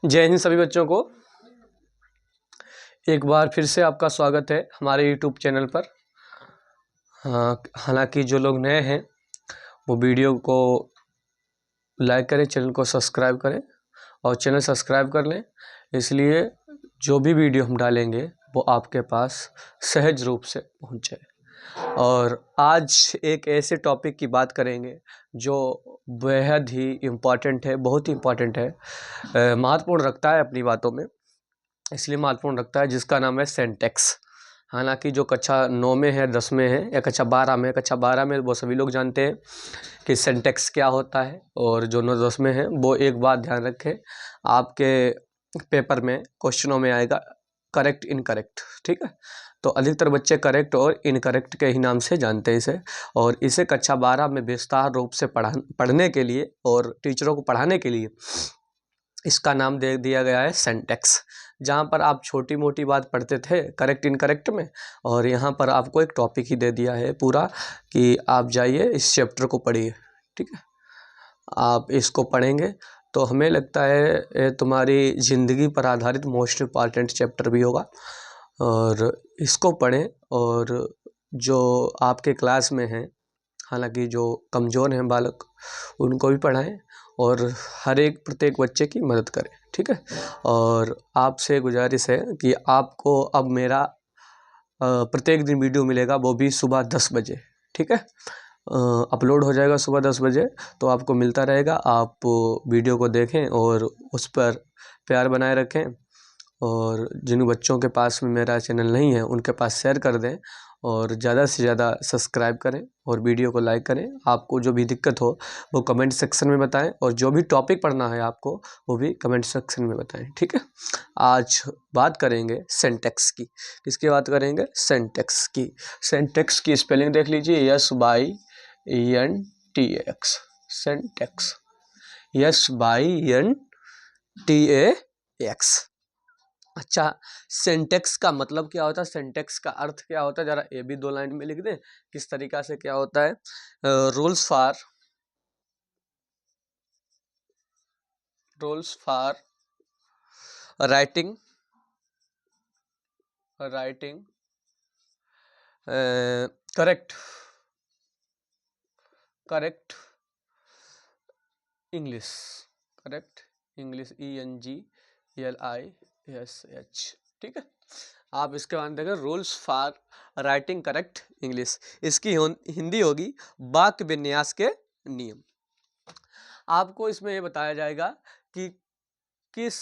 जय हिंद सभी बच्चों को। एक बार फिर से आपका स्वागत है हमारे यूट्यूब चैनल पर। हालांकि जो लोग नए हैं वो वीडियो को लाइक करें, चैनल को सब्सक्राइब करें और चैनल सब्सक्राइब कर लें, इसलिए जो भी वीडियो हम डालेंगे वो आपके पास सहज रूप से पहुंचे। और आज एक ऐसे टॉपिक की बात करेंगे जो बेहद ही इम्पॉर्टेंट है, बहुत ही इम्पॉर्टेंट है, महत्वपूर्ण रखता है अपनी बातों में, इसलिए महत्वपूर्ण रखता है, जिसका नाम है सिंटैक्स। हालांकि जो कक्षा 9 में है, 10 में है या कक्षा 12 में, कक्षा 12 में वो सभी लोग जानते हैं कि सिंटैक्स क्या होता है, और जो 9 10 में है वो एक बात ध्यान रखें, आपके पेपर में क्वेश्चनों में आएगा करेक्ट इनकरेक्ट। ठीक है, तो अधिकतर बच्चे करेक्ट और इनकरेक्ट के ही नाम से जानते हैं इसे, और इसे कक्षा 12 में विस्तार रूप से पढ़ने के लिए और टीचरों को पढ़ाने के लिए इसका नाम दे दिया गया है सिंटैक्स। जहाँ पर आप छोटी मोटी बात पढ़ते थे करेक्ट इनकरेक्ट में, और यहाँ पर आपको एक टॉपिक ही दे दिया है पूरा कि आप जाइए इस चैप्टर को पढ़िए। ठीक है, आप इसको पढ़ेंगे तो हमें लगता है ये तुम्हारी ज़िंदगी पर आधारित मोस्ट इम्पॉर्टेंट चैप्टर भी होगा, और इसको पढ़ें। और जो आपके क्लास में हैं, हालांकि जो कमज़ोर हैं बालक, उनको भी पढ़ाएं और हर एक प्रत्येक बच्चे की मदद करें। ठीक है, और आपसे गुजारिश है कि आपको अब मेरा प्रत्येक दिन वीडियो मिलेगा, वो भी सुबह 10 बजे। ठीक है, अपलोड हो जाएगा सुबह 10 बजे, तो आपको मिलता रहेगा। आप वीडियो को देखें और उस पर प्यार बनाए रखें, और जिन बच्चों के पास में मेरा चैनल नहीं है उनके पास शेयर कर दें, और ज़्यादा से ज़्यादा सब्सक्राइब करें और वीडियो को लाइक करें। आपको जो भी दिक्कत हो वो कमेंट सेक्शन में बताएं, और जो भी टॉपिक पढ़ना है आपको वो भी कमेंट सेक्शन में बताएं। ठीक है, आज बात करेंगे सिंटैक्स की। किसकी बात करेंगे? सिंटैक्स की। सिंटैक्स की स्पेलिंग देख लीजिए, SYNTX, सिंटैक्स, SYNTAX। अच्छा, सिंटैक्स का मतलब क्या होता है, सिंटैक्स का अर्थ क्या होता है, जरा ये भी 2 लाइन में लिख दें किस तरीका से क्या होता है। Rules for writing correct English, ENGLISH। ठीक है, आप इसके बाद देखें rules for writing correct English. इसकी हिंदी होगी वाक्य विन्यास के नियम। आपको इसमें ये बताया जाएगा कि किस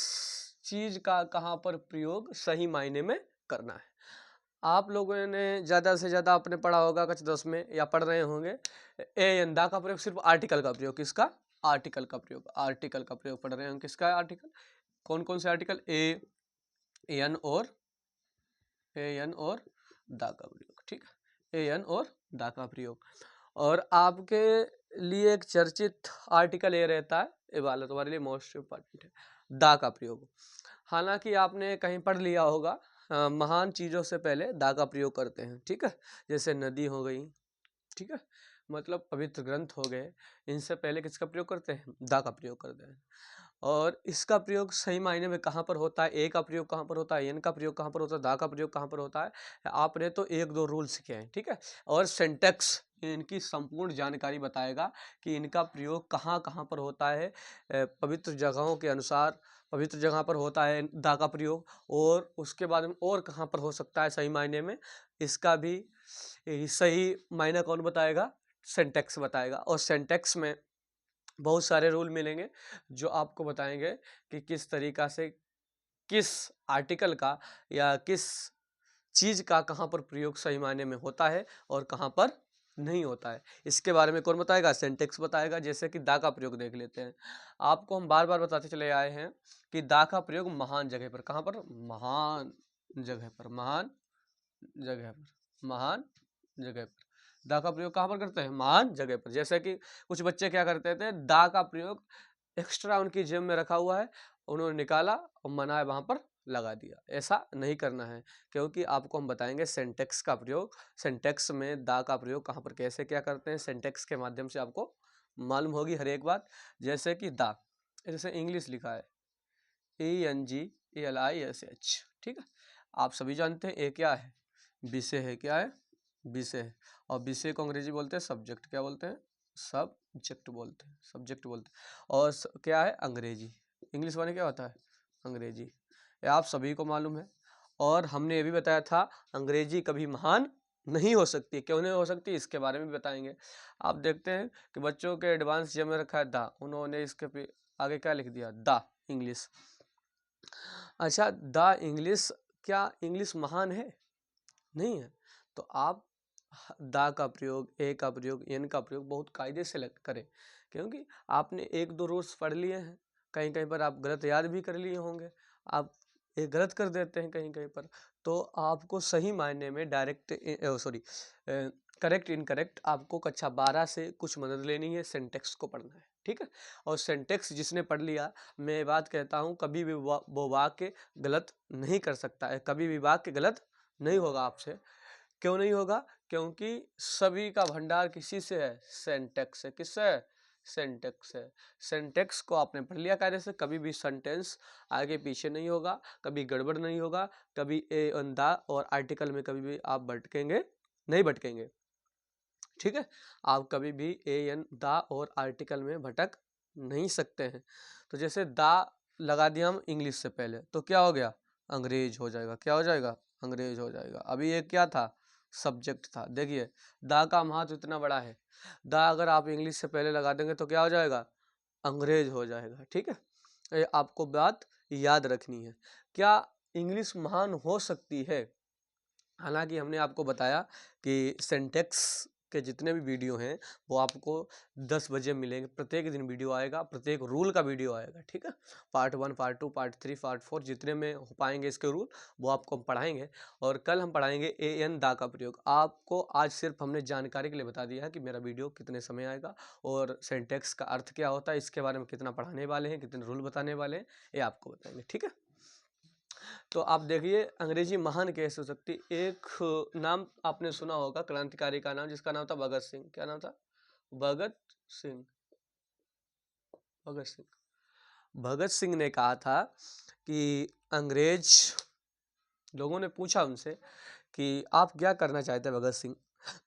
चीज़ का कहाँ पर प्रयोग सही मायने में करना है। आप लोगों ने ज़्यादा से ज़्यादा आपने पढ़ा होगा कक्षा 10 में, या पढ़ रहे होंगे, दा का प्रयोग सिर्फ आर्टिकल का प्रयोग। किसका? आर्टिकल का प्रयोग। आर्टिकल का प्रयोग पढ़ रहे होंगे। किसका आर्टिकल? कौन कौन से आर्टिकल? एन और दा का प्रयोग। ठीक है, एन और दा का प्रयोग। और आपके लिए एक चर्चित आर्टिकल ये रहता है, ये वाला तुम्हारे लिए मोस्ट इम्पॉर्टेंट है, दा का प्रयोग। हालांकि आपने कहीं पढ़ लिया होगा, महान चीज़ों से पहले दा का प्रयोग करते हैं। ठीक है, जैसे नदी हो गई, ठीक है, मतलब पवित्र ग्रंथ हो गए, इनसे पहले किसका प्रयोग करते हैं? दा का प्रयोग करते हैं। और इसका प्रयोग सही मायने में कहाँ पर होता है, ए का प्रयोग कहाँ पर होता है, एन का प्रयोग कहाँ पर होता है, दा का प्रयोग कहाँ पर होता है, आपने तो 1-2 रूल सीखे हैं। ठीक है, और सिंटैक्स इनकी संपूर्ण जानकारी बताएगा कि इनका प्रयोग कहाँ कहाँ पर होता है। पवित्र जगहों के अनुसार पवित्र जगह पर होता है दा का प्रयोग, और उसके बाद में और कहाँ पर हो सकता है सही मायने में, इसका भी सही मायना कौन बताएगा? सिंटैक्स बताएगा। और सिंटैक्स में बहुत सारे रूल मिलेंगे जो आपको बताएंगे कि किस तरीका से किस आर्टिकल का या किस चीज़ का कहाँ पर प्रयोग सही मायने में होता है और कहाँ पर नहीं होता है। इसके बारे में कौन बताएगा? सिंटैक्स बताएगा। जैसे कि दा का प्रयोग देख लेते हैं। आपको हम बार बार बताते चले आए हैं कि दा का प्रयोग महान जगह पर, कहाँ पर? महान जगह पर, महान जगह पर, महान जगह पर। दा का प्रयोग कहाँ पर करते हैं? महान जगह पर। जैसे कि कुछ बच्चे क्या करते थे, दा का प्रयोग एक्स्ट्रा उनकी जेब में रखा हुआ है, उन्होंने निकाला और मनाए वहाँ पर लगा दिया। ऐसा नहीं करना है, क्योंकि आपको हम बताएंगे सिंटैक्स का प्रयोग, सिंटैक्स में दा का प्रयोग कहाँ पर कैसे क्या करते हैं, सिंटैक्स के माध्यम से आपको मालूम होगी हर एक बात। जैसे कि दा, जैसे इंग्लिश लिखा है, ENGLISH, ठीक है। आप सभी जानते हैं ए क्या है, विषय है, क्या है, विषय है। और विषय को अंग्रेजी बोलते हैं सब्जेक्ट, क्या बोलते हैं, सब्जेक्ट बोलते हैं, सब्जेक्ट बोलते हैं। और क्या है, अंग्रेजी, इंग्लिश वाले क्या होता है, अंग्रेजी, ये आप सभी को मालूम है। और हमने ये भी बताया था अंग्रेजी कभी महान नहीं हो सकती, क्यों नहीं हो सकती, इसके बारे में बताएंगे। आप देखते हैं कि बच्चों के एडवांस जब में रखा है दा, उन्होंने इसके आगे क्या लिख दिया, दा इंग्लिश। अच्छा, दा इंग्लिश, क्या इंग्लिश महान है, नहीं है। तो आप दा का प्रयोग, ए का प्रयोग, एन का प्रयोग बहुत कायदे से करें, क्योंकि आपने एक दो रूल्स पढ़ लिए हैं, कहीं कहीं पर आप गलत याद भी कर लिए होंगे, आप एक गलत कर देते हैं कहीं कहीं पर, तो आपको सही मायने में डायरेक्ट करेक्ट इनकरेक्ट आपको कक्षा 12 से कुछ मदद लेनी है, सिंटेक्स को पढ़ना है, ठीक है। और सिंटेक्स जिसने पढ़ लिया, मैं बात कहता हूँ, कभी भी वो वाक्य गलत नहीं कर सकता है, कभी भी वाक्य गलत नहीं होगा आपसे। क्यों नहीं होगा, क्योंकि सभी का भंडार किसी से है, सिंटेक्स है, किससे है, सिंटेक्स है। सिंटेक्स को आपने पढ़ लिया कायदे से, कभी भी सेंटेंस आगे पीछे नहीं होगा, कभी गड़बड़ नहीं होगा, कभी ए एन दा और आर्टिकल में कभी भी आप भटकेंगे नहीं, भटकेंगे, ठीक है। आप कभी भी ए एन दा और आर्टिकल में भटक नहीं सकते हैं। तो जैसे दा लगा दिया हम इंग्लिश से पहले, तो क्या हो गया, अंग्रेज हो जाएगा, क्या हो जाएगा, अंग्रेज हो जाएगा। अभी ये क्या था, सब्जेक्ट था। देखिए दा का महत्व इतना बड़ा है, दा अगर आप इंग्लिश से पहले लगा देंगे तो क्या हो जाएगा, अंग्रेज हो जाएगा, ठीक है। ये आपको बात याद रखनी है। क्या इंग्लिश महान हो सकती है, हालांकि हमने आपको बताया कि सिंटेक्स के जितने भी वीडियो हैं वो आपको 10 बजे मिलेंगे, प्रत्येक दिन वीडियो आएगा, प्रत्येक रूल का वीडियो आएगा, ठीक है। पार्ट 1, पार्ट 2, पार्ट 3, पार्ट 4 जितने में हो पाएंगे इसके रूल वो आपको हम पढ़ाएंगे। और कल हम पढ़ाएंगे ए एन दा का प्रयोग। आपको आज सिर्फ हमने जानकारी के लिए बता दिया है कि मेरा वीडियो कितने समय आएगा और सिंटेक्स का अर्थ क्या होता है, इसके बारे में कितना पढ़ाने वाले हैं, कितने रूल बताने वाले हैं, ये आपको बताएंगे, ठीक है। तो आप देखिए अंग्रेजी महान कैसे हो सकती। एक नाम आपने सुना होगा क्रांतिकारी का नाम, जिसका नाम था भगत सिंह। क्या नाम था, भगत सिंह। भगत सिंह, भगत सिंह ने कहा था कि अंग्रेज लोगों ने पूछा उनसे कि आप क्या करना चाहते हैं भगत सिंह,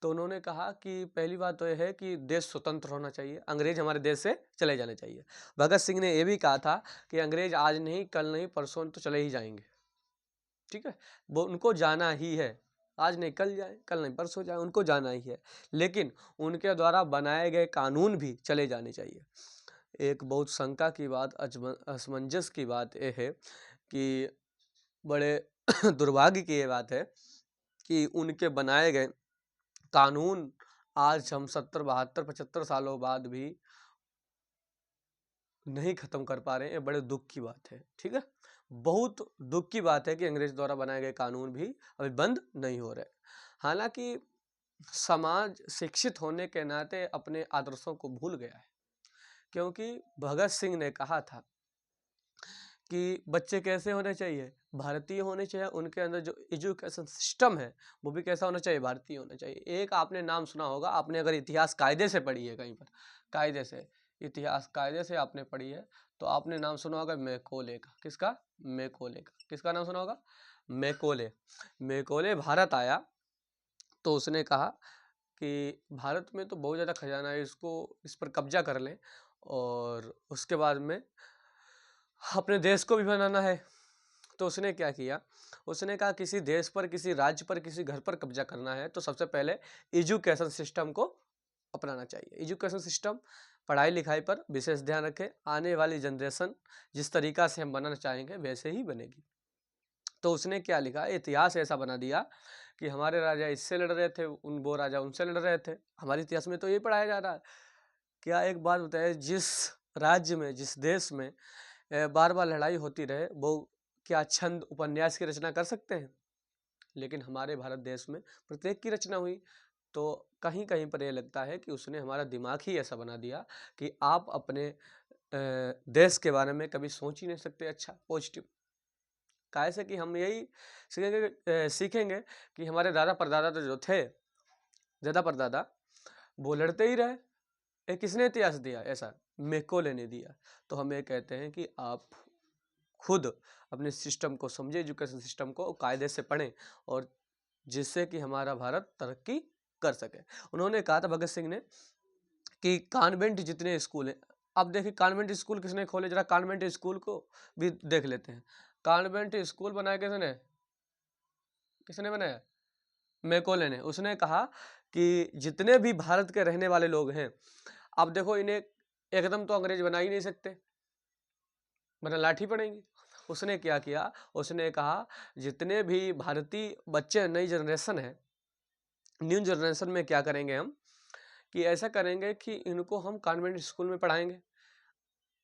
तो उन्होंने कहा कि पहली बात तो यह है कि देश स्वतंत्र होना चाहिए, अंग्रेज हमारे देश से चले जाने चाहिए। भगत सिंह ने यह भी कहा था कि अंग्रेज आज नहीं, कल नहीं, परसों तो चले ही जाएंगे, ठीक है। वो उनको जाना ही है, आज नहीं कल जाए, कल नहीं परसों जाए, उनको जाना ही है। लेकिन उनके द्वारा बनाए गए कानून भी चले जाने चाहिए। एक बहुत शंका की बात, असमंजस की बात यह है कि बड़े दुर्भाग्य की ये बात है कि उनके बनाए गए कानून आज हम 70, 72, 75 सालों बाद भी नहीं खत्म कर पा रहे हैं। ये बड़े दुख की बात है, ठीक है। बहुत दुख की बात है कि अंग्रेज द्वारा बनाए गए कानून भी अभी बंद नहीं हो रहे। हालांकि समाज शिक्षित होने के नाते अपने आदर्शों को भूल गया है, क्योंकि भगत सिंह ने कहा था कि बच्चे कैसे होने चाहिए, भारतीय होने चाहिए, उनके अंदर जो एजुकेशन सिस्टम है वो भी कैसा होना चाहिए, भारतीय होना चाहिए। एक आपने नाम सुना होगा, आपने अगर इतिहास कायदे से पढ़ी है कहीं पर, कायदे से इतिहास कायदे से आपने पढ़ी है तो आपने नाम सुना होगा मैकोले का। किसका, मैकोले का। किसका नाम सुना होगा, मैकोले। मैकोले भारत आया तो उसने कहा कि भारत में तो बहुत ज़्यादा खजाना है, इसको इस पर कब्जा कर लें और उसके बाद में अपने देश को भी बनाना है। तो उसने क्या किया, उसने कहा किसी देश पर, किसी राज्य पर, किसी घर पर कब्जा करना है तो सबसे पहले एजुकेशन सिस्टम को अपनाना चाहिए। एजुकेशन सिस्टम, पढ़ाई लिखाई पर विशेष ध्यान रखें, आने वाली जनरेशन जिस तरीका से हम बनाना चाहेंगे वैसे ही बनेगी। तो उसने क्या लिखा, इतिहास ऐसा बना दिया कि हमारे राजा इससे लड़ रहे थे, वो राजा उनसे लड़ रहे थे। हमारे इतिहास में तो ये पढ़ाया जा रहा है। क्या एक बात बताए, जिस राज्य में, जिस देश में बार बार लड़ाई होती रहे, वो क्या छंद उपन्यास की रचना कर सकते हैं? लेकिन हमारे भारत देश में प्रत्येक की रचना हुई। तो कहीं कहीं पर यह लगता है कि उसने हमारा दिमाग ही ऐसा बना दिया कि आप अपने देश के बारे में कभी सोच ही नहीं सकते अच्छा, पॉजिटिव। कैसे कि हम यही सीखेंगे कि हमारे दादा परदादा तो जो थे, दादा परदादा, वो लड़ते ही रहे। किसने इतिहास दिया ऐसा, मैकोले ने दिया। तो हम ये कहते हैं कि आप खुद अपने सिस्टम को समझे, एजुकेशन सिस्टम को कायदे से पढ़ें, और जिससे कि हमारा भारत तरक्की कर सके। उन्होंने कहा था भगत सिंह ने कि कॉन्वेंट जितने स्कूल हैं, अब देखिए कॉन्वेंट स्कूल किसने खोले, जरा कॉन्वेंट स्कूल को भी देख लेते हैं। कॉन्वेंट स्कूल बनाया किसने बनाया? मैकॉले ने। उसने कहा कि जितने भी भारत के रहने वाले लोग हैं, अब देखो इन्हें एकदम तो अंग्रेज बना ही नहीं सकते, वरना लाठी पड़ेंगी। उसने क्या किया, उसने कहा जितने भी भारतीय बच्चे नई जनरेशन है, न्यू जनरेशन में क्या करेंगे हम कि ऐसा करेंगे कि इनको हम कॉन्वेंट स्कूल में पढ़ाएंगे।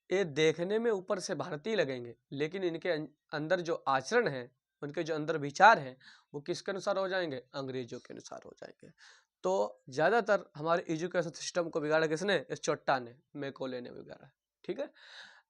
ये देखने में ऊपर से भारतीय लगेंगे, लेकिन इनके अंदर जो आचरण है, उनके जो अंदर विचार हैं, वो किसके अनुसार हो जाएंगे? अंग्रेजों के अनुसार हो जाएंगे। तो ज़्यादातर हमारे एजुकेशन सिस्टम को बिगाड़ा किसने? इस चोट्टा ने, मैकॉले ने बिगाड़ा। ठीक है,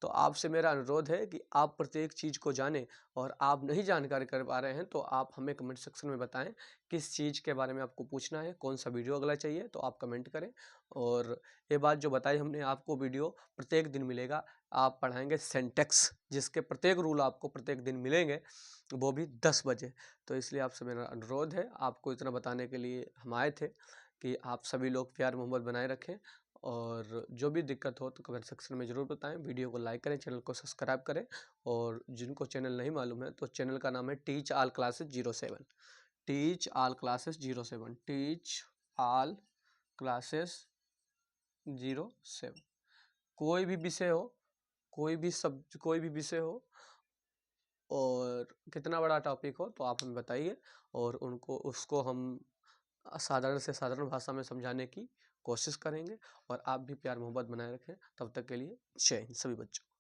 तो आपसे मेरा अनुरोध है कि आप प्रत्येक चीज़ को जानें, और आप नहीं जानकारी कर पा रहे हैं तो आप हमें कमेंट सेक्शन में बताएं किस चीज़ के बारे में आपको पूछना है, कौन सा वीडियो अगला चाहिए, तो आप कमेंट करें। और ये बात जो बताई हमने आपको, वीडियो प्रत्येक दिन मिलेगा। आप पढ़ाएंगे सिंटैक्स, जिसके प्रत्येक रूल आपको प्रत्येक दिन मिलेंगे, वो भी 10 बजे। तो इसलिए आपसे मेरा अनुरोध है, आपको इतना बताने के लिए हम आए थे कि आप सभी लोग प्यार मोहब्बत बनाए रखें, और जो भी दिक्कत हो तो कमेंट सेक्शन में ज़रूर बताएं। वीडियो को लाइक करें, चैनल को सब्सक्राइब करें, और जिनको चैनल नहीं मालूम है तो चैनल का नाम है teach all classes 07, teach all classes 07, teach all classes 07। कोई भी विषय हो, कोई भी विषय हो, और कितना बड़ा टॉपिक हो तो आप हमें बताइए, और उसको हम साधारण से साधारण भाषा में समझाने की कोशिश करेंगे। और आप भी प्यार मोहब्बत बनाए रखें। तब तक के लिए जय हिंद सभी बच्चों।